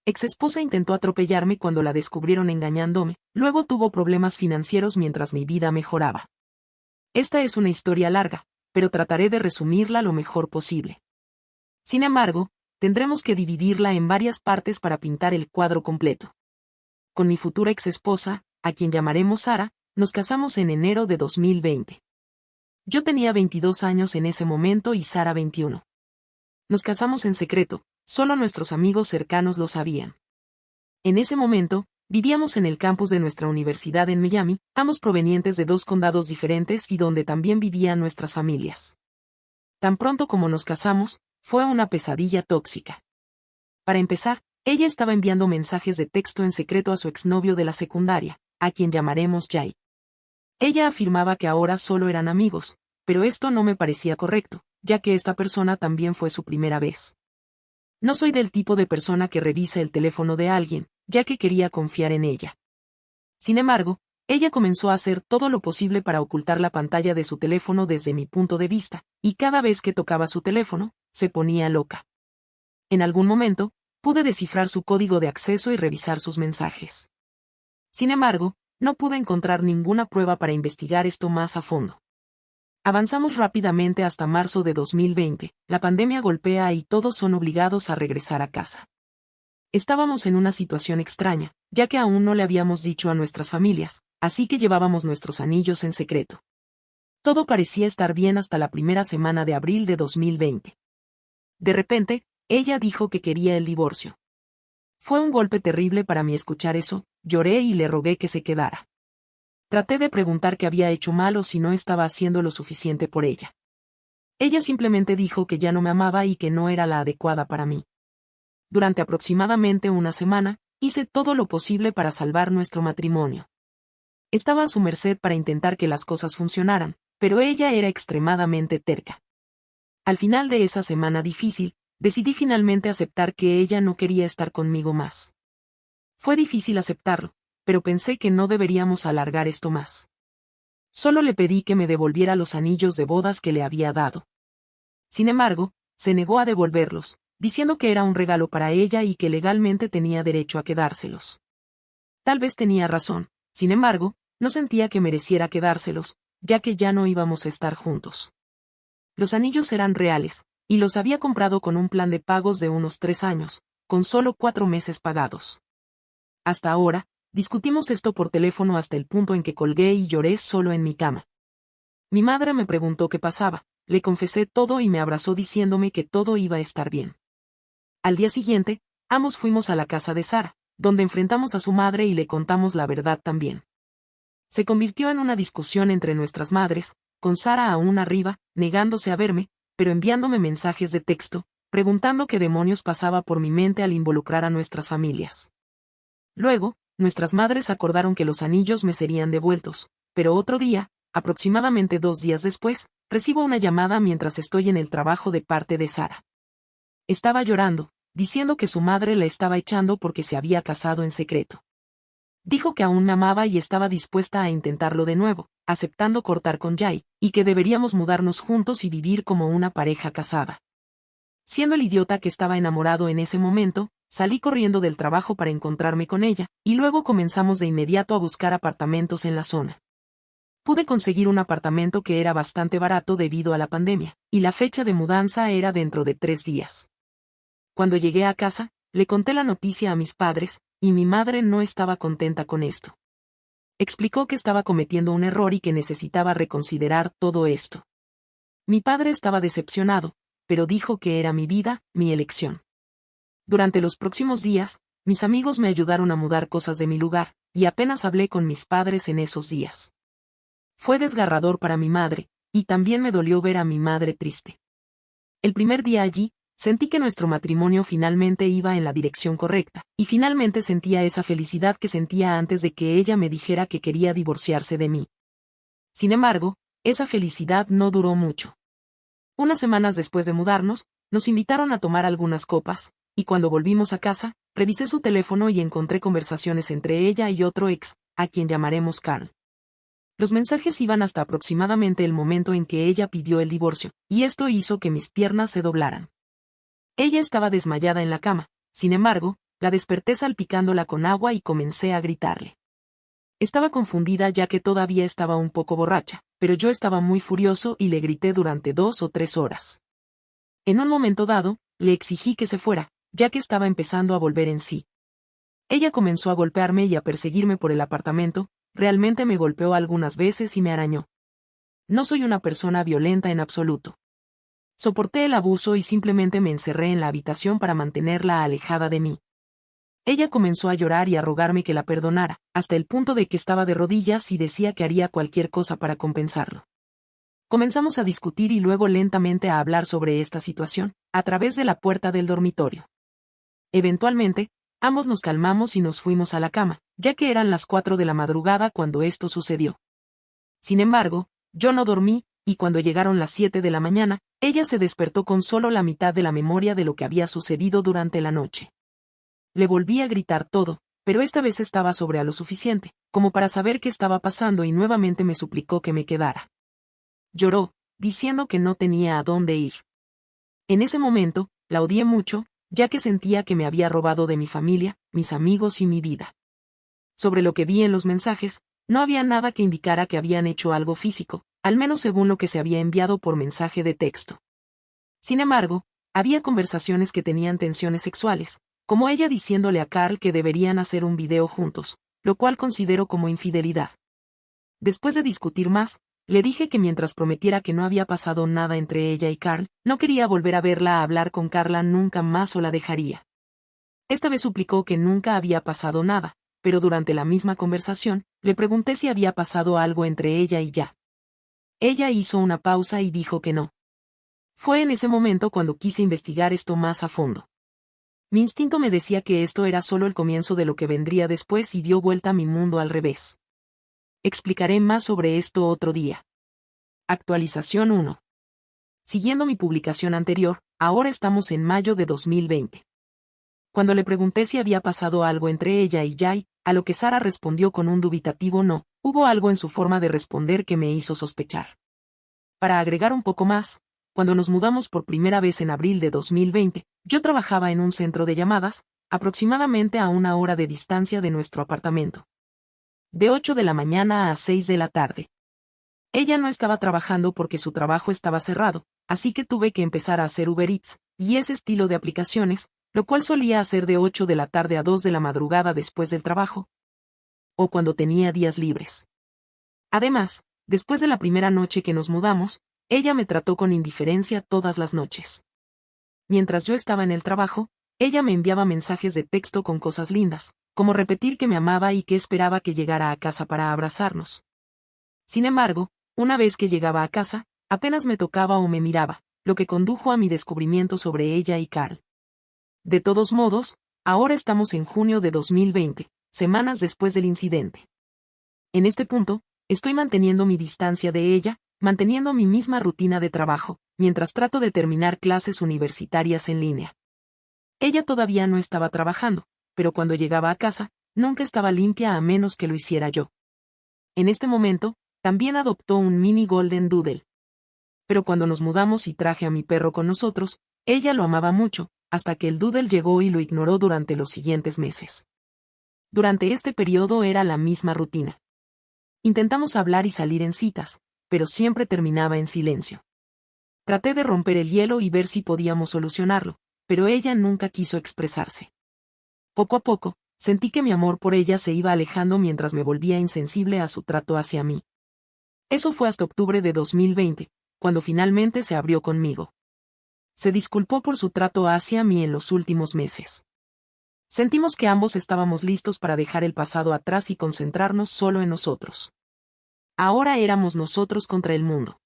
ex esposa intentó atropellarme cuando la descubrieron engañándome, luego tuvo problemas financieros mientras mi vida mejoraba. Esta es una historia larga, pero trataré de resumirla lo mejor posible. Sin embargo, tendremos que dividirla en varias partes para pintar el cuadro completo. Con mi futura ex esposa, a quien llamaremos Sara, nos casamos en enero de 2020. Yo tenía 22 años en ese momento y Sara 21. Nos casamos en secreto, solo nuestros amigos cercanos lo sabían. En ese momento, vivíamos en el campus de nuestra universidad en Miami, ambos provenientes de 2 condados diferentes y donde también vivían nuestras familias. Tan pronto como nos casamos, fue una pesadilla tóxica. Para empezar, ella estaba enviando mensajes de texto en secreto a su exnovio de la secundaria, a quien llamaremos Jay. Ella afirmaba que ahora solo eran amigos, pero esto no me parecía correcto, ya que esta persona también fue su primera vez. No soy del tipo de persona que revisa el teléfono de alguien, ya que quería confiar en ella. Sin embargo, ella comenzó a hacer todo lo posible para ocultar la pantalla de su teléfono desde mi punto de vista, y cada vez que tocaba su teléfono, se ponía loca. En algún momento, pude descifrar su código de acceso y revisar sus mensajes. Sin embargo, no pude encontrar ninguna prueba para investigar esto más a fondo. Avanzamos rápidamente hasta marzo de 2020, la pandemia golpea y todos son obligados a regresar a casa. Estábamos en una situación extraña, ya que aún no le habíamos dicho a nuestras familias, así que llevábamos nuestros anillos en secreto. Todo parecía estar bien hasta la primera semana de abril de 2020. De repente, ella dijo que quería el divorcio. Fue un golpe terrible para mí escuchar eso, lloré y le rogué que se quedara. Traté de preguntar qué había hecho mal o si no estaba haciendo lo suficiente por ella. Ella simplemente dijo que ya no me amaba y que no era la adecuada para mí. Durante aproximadamente una semana, hice todo lo posible para salvar nuestro matrimonio. Estaba a su merced para intentar que las cosas funcionaran, pero ella era extremadamente terca. Al final de esa semana difícil, decidí finalmente aceptar que ella no quería estar conmigo más. Fue difícil aceptarlo, pero pensé que no deberíamos alargar esto más. Solo le pedí que me devolviera los anillos de bodas que le había dado. Sin embargo, se negó a devolverlos, diciendo que era un regalo para ella y que legalmente tenía derecho a quedárselos. Tal vez tenía razón, sin embargo, no sentía que mereciera quedárselos, ya que ya no íbamos a estar juntos. Los anillos eran reales, y los había comprado con un plan de pagos de unos 3 años, con solo 4 meses pagados. Hasta ahora, discutimos esto por teléfono hasta el punto en que colgué y lloré solo en mi cama. Mi madre me preguntó qué pasaba, le confesé todo y me abrazó diciéndome que todo iba a estar bien. Al día siguiente, ambos fuimos a la casa de Sara, donde enfrentamos a su madre y le contamos la verdad también. Se convirtió en una discusión entre nuestras madres, con Sara aún arriba, negándose a verme, pero enviándome mensajes de texto, preguntando qué demonios pasaba por mi mente al involucrar a nuestras familias. Luego, nuestras madres acordaron que los anillos me serían devueltos, pero otro día, aproximadamente 2 días después, recibo una llamada mientras estoy en el trabajo de parte de Sara. Estaba llorando, diciendo que su madre la estaba echando porque se había casado en secreto. Dijo que aún me amaba y estaba dispuesta a intentarlo de nuevo, aceptando cortar con Jay, y que deberíamos mudarnos juntos y vivir como una pareja casada. Siendo el idiota que estaba enamorado en ese momento, salí corriendo del trabajo para encontrarme con ella, y luego comenzamos de inmediato a buscar apartamentos en la zona. Pude conseguir un apartamento que era bastante barato debido a la pandemia, y la fecha de mudanza era dentro de 3 días. Cuando llegué a casa, le conté la noticia a mis padres, y mi madre no estaba contenta con esto. Explicó que estaba cometiendo un error y que necesitaba reconsiderar todo esto. Mi padre estaba decepcionado, pero dijo que era mi vida, mi elección. Durante los próximos días, mis amigos me ayudaron a mudar cosas de mi lugar, y apenas hablé con mis padres en esos días. Fue desgarrador para mi madre, y también me dolió ver a mi madre triste. El primer día allí, sentí que nuestro matrimonio finalmente iba en la dirección correcta, y finalmente sentía esa felicidad que sentía antes de que ella me dijera que quería divorciarse de mí. Sin embargo, esa felicidad no duró mucho. Unas semanas después de mudarnos, nos invitaron a tomar algunas copas, y cuando volvimos a casa, revisé su teléfono y encontré conversaciones entre ella y otro ex, a quien llamaremos Carl. Los mensajes iban hasta aproximadamente el momento en que ella pidió el divorcio, y esto hizo que mis piernas se doblaran. Ella estaba desmayada en la cama, sin embargo, la desperté salpicándola con agua y comencé a gritarle. Estaba confundida ya que todavía estaba un poco borracha, pero yo estaba muy furioso y le grité durante 2 o 3 horas. En un momento dado, le exigí que se fuera, ya que estaba empezando a volver en sí. Ella comenzó a golpearme y a perseguirme por el apartamento, realmente me golpeó algunas veces y me arañó. No soy una persona violenta en absoluto. Soporté el abuso y simplemente me encerré en la habitación para mantenerla alejada de mí. Ella comenzó a llorar y a rogarme que la perdonara, hasta el punto de que estaba de rodillas y decía que haría cualquier cosa para compensarlo. Comenzamos a discutir y luego lentamente a hablar sobre esta situación, a través de la puerta del dormitorio. Eventualmente, ambos nos calmamos y nos fuimos a la cama, ya que eran las 4 de la madrugada cuando esto sucedió. Sin embargo, yo no dormí, y cuando llegaron las 7 de la mañana, ella se despertó con solo la mitad de la memoria de lo que había sucedido durante la noche. Le volví a gritar todo, pero esta vez estaba sobre a lo suficiente, como para saber qué estaba pasando y nuevamente me suplicó que me quedara. Lloró, diciendo que no tenía a dónde ir. En ese momento, la odié mucho, ya que sentía que me había robado de mi familia, mis amigos y mi vida. Sobre lo que vi en los mensajes, no había nada que indicara que habían hecho algo físico, al menos según lo que se había enviado por mensaje de texto. Sin embargo, había conversaciones que tenían tensiones sexuales, como ella diciéndole a Carl que deberían hacer un video juntos, lo cual considero como infidelidad. Después de discutir más, le dije que mientras prometiera que no había pasado nada entre ella y Carl, no quería volver a verla a hablar con Carla nunca más o la dejaría. Esta vez suplicó que nunca había pasado nada, pero durante la misma conversación, le pregunté si había pasado algo entre ella y ya. Ella hizo una pausa y dijo que no. Fue en ese momento cuando quise investigar esto más a fondo. Mi instinto me decía que esto era solo el comienzo de lo que vendría después y dio vuelta a mi mundo al revés. Explicaré más sobre esto otro día. Actualización 1. Siguiendo mi publicación anterior, ahora estamos en mayo de 2020. Cuando le pregunté si había pasado algo entre ella y Jay, a lo que Sara respondió con un dubitativo no, hubo algo en su forma de responder que me hizo sospechar. Para agregar un poco más, cuando nos mudamos por primera vez en abril de 2020, yo trabajaba en un centro de llamadas, aproximadamente a 1 hora de distancia de nuestro apartamento. De 8 de la mañana a 6 de la tarde. Ella no estaba trabajando porque su trabajo estaba cerrado, así que tuve que empezar a hacer Uber Eats, y ese estilo de aplicaciones, lo cual solía hacer de 8 de la tarde a 2 de la madrugada después del trabajo. O cuando tenía días libres. Además, después de la primera noche que nos mudamos, ella me trató con indiferencia todas las noches. Mientras yo estaba en el trabajo, ella me enviaba mensajes de texto con cosas lindas, como repetir que me amaba y que esperaba que llegara a casa para abrazarnos. Sin embargo, una vez que llegaba a casa, apenas me tocaba o me miraba, lo que condujo a mi descubrimiento sobre ella y Carl. De todos modos, ahora estamos en junio de 2020, semanas después del incidente. En este punto, estoy manteniendo mi distancia de ella, manteniendo mi misma rutina de trabajo, mientras trato de terminar clases universitarias en línea. Ella todavía no estaba trabajando, pero cuando llegaba a casa, nunca estaba limpia a menos que lo hiciera yo. En este momento, también adoptó un mini Golden Doodle. Pero cuando nos mudamos y traje a mi perro con nosotros, ella lo amaba mucho, hasta que el Doodle llegó y lo ignoró durante los siguientes meses. Durante este periodo era la misma rutina. Intentamos hablar y salir en citas, pero siempre terminaba en silencio. Traté de romper el hielo y ver si podíamos solucionarlo, pero ella nunca quiso expresarse. Poco a poco, sentí que mi amor por ella se iba alejando mientras me volvía insensible a su trato hacia mí. Eso fue hasta octubre de 2020, cuando finalmente se abrió conmigo. Se disculpó por su trato hacia mí en los últimos meses. Sentimos que ambos estábamos listos para dejar el pasado atrás y concentrarnos solo en nosotros. Ahora éramos nosotros contra el mundo.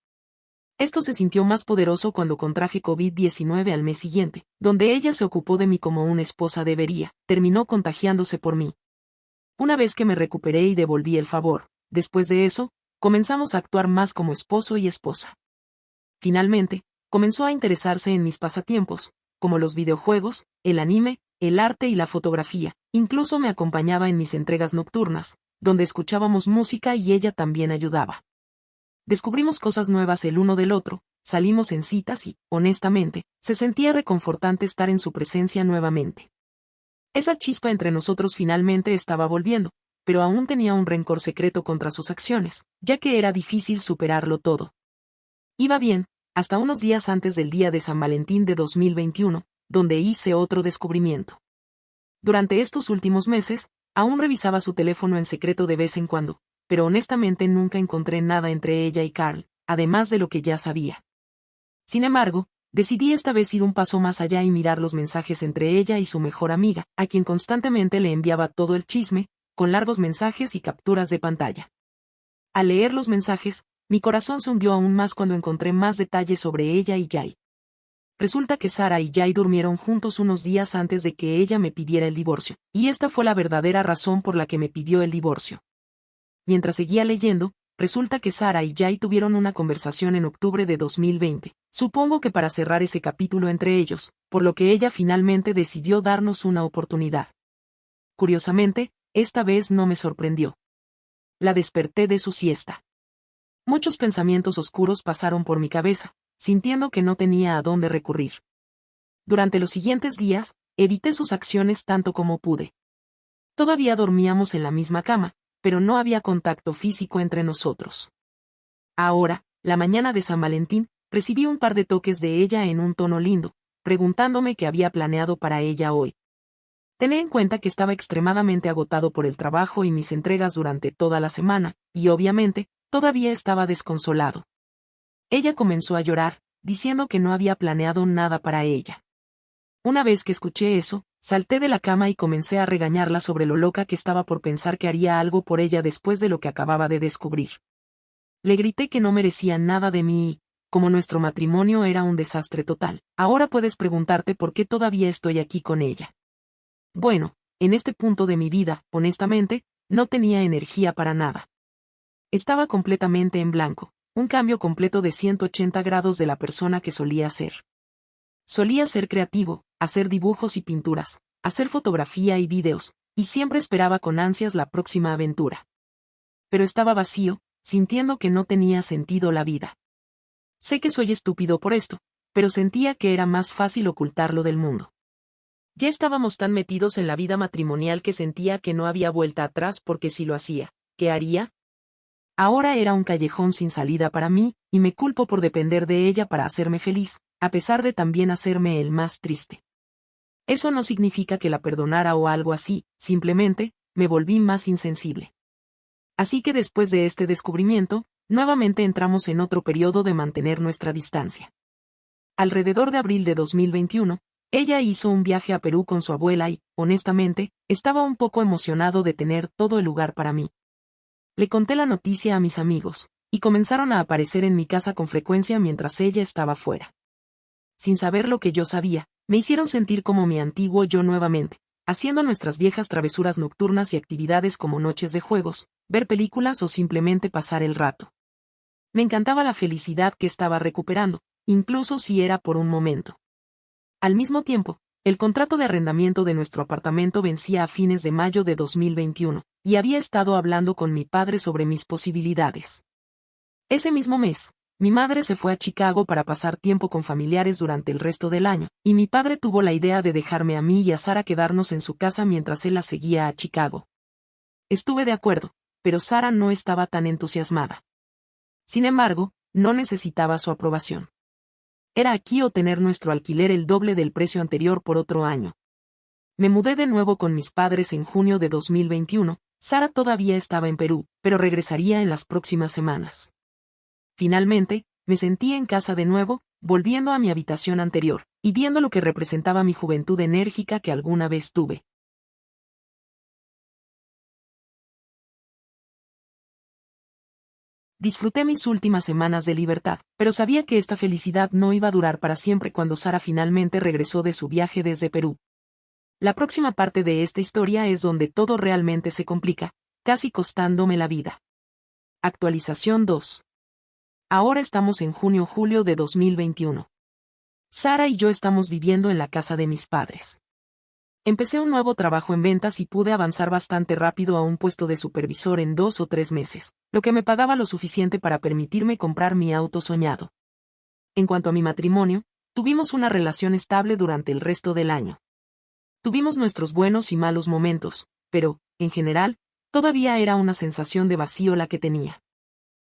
Esto se sintió más poderoso cuando contraje COVID-19 al mes siguiente, donde ella se ocupó de mí como una esposa debería, terminó contagiándose por mí. Una vez que me recuperé y devolví el favor, después de eso, comenzamos a actuar más como esposo y esposa. Finalmente, comenzó a interesarse en mis pasatiempos, como los videojuegos, el anime, el arte y la fotografía, incluso me acompañaba en mis entregas nocturnas, donde escuchábamos música y ella también ayudaba. Descubrimos cosas nuevas el uno del otro, salimos en citas y, honestamente, se sentía reconfortante estar en su presencia nuevamente. Esa chispa entre nosotros finalmente estaba volviendo, pero aún tenía un rencor secreto contra sus acciones, ya que era difícil superarlo todo. Iba bien, hasta unos días antes del día de San Valentín de 2021, donde hice otro descubrimiento. Durante estos últimos meses, aún revisaba su teléfono en secreto de vez en cuando, pero honestamente nunca encontré nada entre ella y Carl, además de lo que ya sabía. Sin embargo, decidí esta vez ir un paso más allá y mirar los mensajes entre ella y su mejor amiga, a quien constantemente le enviaba todo el chisme, con largos mensajes y capturas de pantalla. Al leer los mensajes, mi corazón se hundió aún más cuando encontré más detalles sobre ella y Jay. Resulta que Sara y Jay durmieron juntos unos días antes de que ella me pidiera el divorcio, y esta fue la verdadera razón por la que me pidió el divorcio. Mientras seguía leyendo, resulta que Sara y Jay tuvieron una conversación en octubre de 2020, supongo que para cerrar ese capítulo entre ellos, por lo que ella finalmente decidió darnos una oportunidad. Curiosamente, esta vez no me sorprendió. La desperté de su siesta. Muchos pensamientos oscuros pasaron por mi cabeza, sintiendo que no tenía a dónde recurrir. Durante los siguientes días, evité sus acciones tanto como pude. Todavía dormíamos en la misma cama, pero no había contacto físico entre nosotros. Ahora, la mañana de San Valentín, recibí un par de toques de ella en un tono lindo, preguntándome qué había planeado para ella hoy. Ten en cuenta que estaba extremadamente agotado por el trabajo y mis entregas durante toda la semana, y obviamente, todavía estaba desconsolado. Ella comenzó a llorar, diciendo que no había planeado nada para ella. Una vez que escuché eso, salté de la cama y comencé a regañarla sobre lo loca que estaba por pensar que haría algo por ella después de lo que acababa de descubrir. Le grité que no merecía nada de mí y, como nuestro matrimonio era un desastre total, ahora puedes preguntarte por qué todavía estoy aquí con ella. Bueno, en este punto de mi vida, honestamente, no tenía energía para nada. Estaba completamente en blanco, un cambio completo de 180 grados de la persona que solía ser. Solía ser creativo, hacer dibujos y pinturas, hacer fotografía y videos, y siempre esperaba con ansias la próxima aventura. Pero estaba vacío, sintiendo que no tenía sentido la vida. Sé que soy estúpido por esto, pero sentía que era más fácil ocultarlo del mundo. Ya estábamos tan metidos en la vida matrimonial que sentía que no había vuelta atrás porque si lo hacía, ¿qué haría? Ahora era un callejón sin salida para mí, y me culpo por depender de ella para hacerme feliz, a pesar de también hacerme el más triste. Eso no significa que la perdonara o algo así, simplemente, me volví más insensible. Así que después de este descubrimiento, nuevamente entramos en otro periodo de mantener nuestra distancia. Alrededor de abril de 2021, ella hizo un viaje a Perú con su abuela y, honestamente, estaba un poco emocionado de tener todo el lugar para mí. Le conté la noticia a mis amigos, y comenzaron a aparecer en mi casa con frecuencia mientras ella estaba fuera. Sin saber lo que yo sabía, me hicieron sentir como mi antiguo yo nuevamente, haciendo nuestras viejas travesuras nocturnas y actividades como noches de juegos, ver películas o simplemente pasar el rato. Me encantaba la felicidad que estaba recuperando, incluso si era por un momento. Al mismo tiempo, el contrato de arrendamiento de nuestro apartamento vencía a fines de mayo de 2021, y había estado hablando con mi padre sobre mis posibilidades. Ese mismo mes, mi madre se fue a Chicago para pasar tiempo con familiares durante el resto del año, y mi padre tuvo la idea de dejarme a mí y a Sara quedarnos en su casa mientras él la seguía a Chicago. Estuve de acuerdo, pero Sara no estaba tan entusiasmada. Sin embargo, no necesitaba su aprobación. Era aquí o tener nuestro alquiler el doble del precio anterior por otro año. Me mudé de nuevo con mis padres en junio de 2021, Sara todavía estaba en Perú, pero regresaría en las próximas semanas. Finalmente, me sentí en casa de nuevo, volviendo a mi habitación anterior, y viendo lo que representaba mi juventud enérgica que alguna vez tuve. Disfruté mis últimas semanas de libertad, pero sabía que esta felicidad no iba a durar para siempre cuando Sara finalmente regresó de su viaje desde Perú. La próxima parte de esta historia es donde todo realmente se complica, casi costándome la vida. Actualización 2. Ahora estamos en junio-julio de 2021. Sara y yo estamos viviendo en la casa de mis padres. Empecé un nuevo trabajo en ventas y pude avanzar bastante rápido a un puesto de supervisor en 2 o 3 meses, lo que me pagaba lo suficiente para permitirme comprar mi auto soñado. En cuanto a mi matrimonio, tuvimos una relación estable durante el resto del año. Tuvimos nuestros buenos y malos momentos, pero, en general, todavía era una sensación de vacío la que tenía.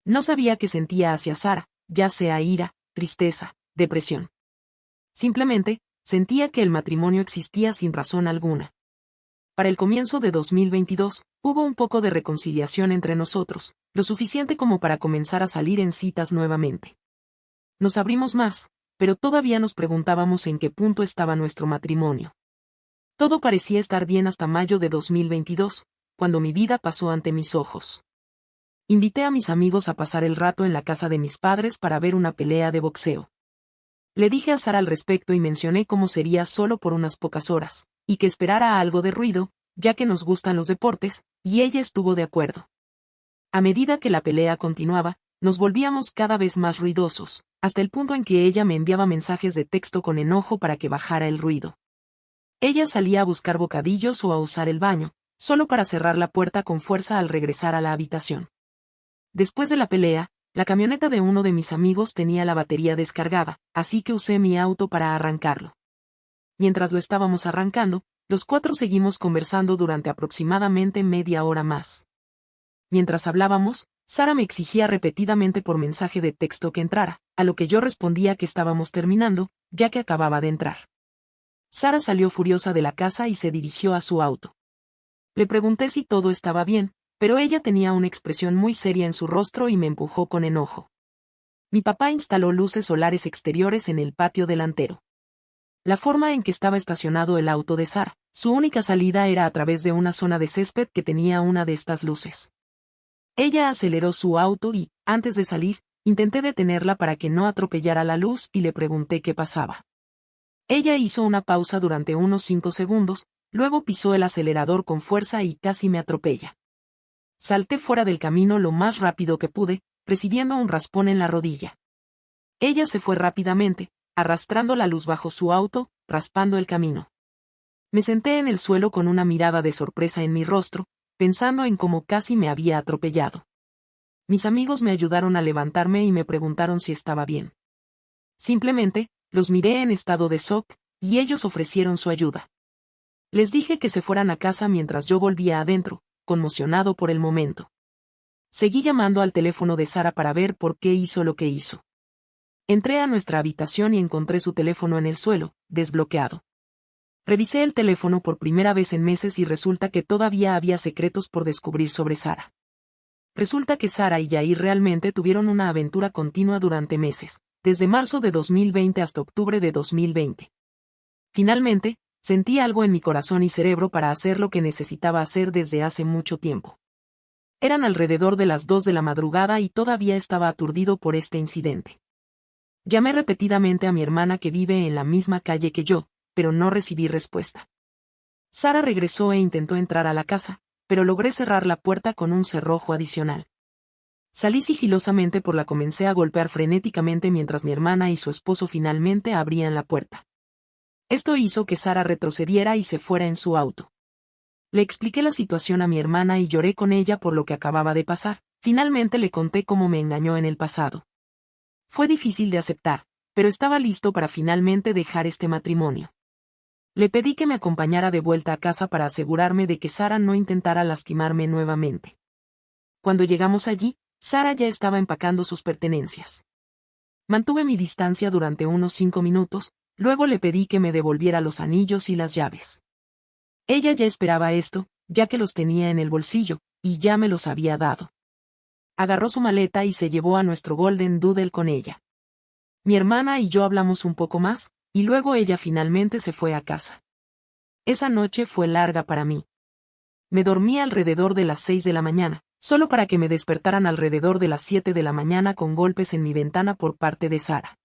No sabía qué sentía hacia Sara, ya sea ira, tristeza, depresión. Simplemente, sentía que el matrimonio existía sin razón alguna. Para el comienzo de 2022, hubo un poco de reconciliación entre nosotros, lo suficiente como para comenzar a salir en citas nuevamente. Nos abrimos más, pero todavía nos preguntábamos en qué punto estaba nuestro matrimonio. Todo parecía estar bien hasta mayo de 2022, cuando mi vida pasó ante mis ojos. Invité a mis amigos a pasar el rato en la casa de mis padres para ver una pelea de boxeo. Le dije a Sara al respecto y mencioné cómo sería solo por unas pocas horas, y que esperara algo de ruido, ya que nos gustan los deportes, y ella estuvo de acuerdo. A medida que la pelea continuaba, nos volvíamos cada vez más ruidosos, hasta el punto en que ella me enviaba mensajes de texto con enojo para que bajara el ruido. Ella salía a buscar bocadillos o a usar el baño, solo para cerrar la puerta con fuerza al regresar a la habitación. Después de la pelea, la camioneta de uno de mis amigos tenía la batería descargada, así que usé mi auto para arrancarlo. Mientras lo estábamos arrancando, los cuatro seguimos conversando durante aproximadamente media hora más. Mientras hablábamos, Sara me exigía repetidamente por mensaje de texto que entrara, a lo que yo respondía que estábamos terminando, ya que acababa de entrar. Sara salió furiosa de la casa y se dirigió a su auto. Le pregunté si todo estaba bien, pero ella tenía una expresión muy seria en su rostro y me empujó con enojo. Mi papá instaló luces solares exteriores en el patio delantero. La forma en que estaba estacionado el auto de Sara, su única salida era a través de una zona de césped que tenía una de estas luces. Ella aceleró su auto y, antes de salir, intenté detenerla para que no atropellara la luz y le pregunté qué pasaba. Ella hizo una pausa durante unos 5 segundos, luego pisó el acelerador con fuerza y casi me atropella. Salté fuera del camino lo más rápido que pude, recibiendo un raspón en la rodilla. Ella se fue rápidamente, arrastrando la luz bajo su auto, raspando el camino. Me senté en el suelo con una mirada de sorpresa en mi rostro, pensando en cómo casi me había atropellado. Mis amigos me ayudaron a levantarme y me preguntaron si estaba bien. Simplemente, los miré en estado de shock, y ellos ofrecieron su ayuda. Les dije que se fueran a casa mientras yo volvía adentro, conmocionado por el momento. Seguí llamando al teléfono de Sara para ver por qué hizo lo que hizo. Entré a nuestra habitación y encontré su teléfono en el suelo, desbloqueado. Revisé el teléfono por primera vez en meses y resulta que todavía había secretos por descubrir sobre Sara. Resulta que Sara y Yair realmente tuvieron una aventura continua durante meses, desde marzo de 2020 hasta octubre de 2020. Finalmente, sentí algo en mi corazón y cerebro para hacer lo que necesitaba hacer desde hace mucho tiempo. Eran alrededor de las 2 de la madrugada y todavía estaba aturdido por este incidente. Llamé repetidamente a mi hermana que vive en la misma calle que yo, pero no recibí respuesta. Sara regresó e intentó entrar a la casa, pero logré cerrar la puerta con un cerrojo adicional. Salí sigilosamente por la comencé a golpear frenéticamente mientras mi hermana y su esposo finalmente abrían la puerta. Esto hizo que Sara retrocediera y se fuera en su auto. Le expliqué la situación a mi hermana y lloré con ella por lo que acababa de pasar. Finalmente le conté cómo me engañó en el pasado. Fue difícil de aceptar, pero estaba listo para finalmente dejar este matrimonio. Le pedí que me acompañara de vuelta a casa para asegurarme de que Sara no intentara lastimarme nuevamente. Cuando llegamos allí, Sara ya estaba empacando sus pertenencias. Mantuve mi distancia durante unos 5 minutos, luego le pedí que me devolviera los anillos y las llaves. Ella ya esperaba esto, ya que los tenía en el bolsillo, y ya me los había dado. Agarró su maleta y se llevó a nuestro Golden Doodle con ella. Mi hermana y yo hablamos un poco más, y luego ella finalmente se fue a casa. Esa noche fue larga para mí. Me dormí alrededor de las 6 de la mañana, solo para que me despertaran alrededor de las 7 de la mañana con golpes en mi ventana por parte de Sara.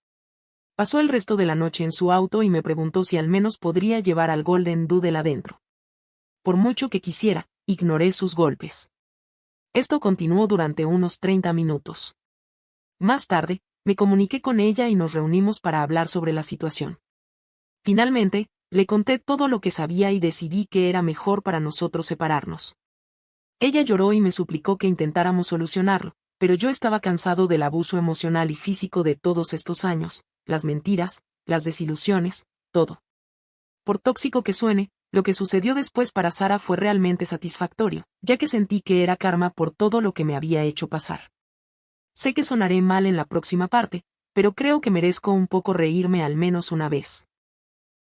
Pasó el resto de la noche en su auto y me preguntó si al menos podría llevar al Golden Doodle adentro. Por mucho que quisiera, ignoré sus golpes. Esto continuó durante unos 30 minutos. Más tarde, me comuniqué con ella y nos reunimos para hablar sobre la situación. Finalmente, le conté todo lo que sabía y decidí que era mejor para nosotros separarnos. Ella lloró y me suplicó que intentáramos solucionarlo, pero yo estaba cansado del abuso emocional y físico de todos estos años, las mentiras, las desilusiones, todo. Por tóxico que suene, Lo que sucedió después para Sara fue realmente satisfactorio, ya que sentí que era karma por todo lo que me había hecho pasar. Sé que sonaré mal en la próxima parte, pero creo que merezco un poco reírme al menos una vez.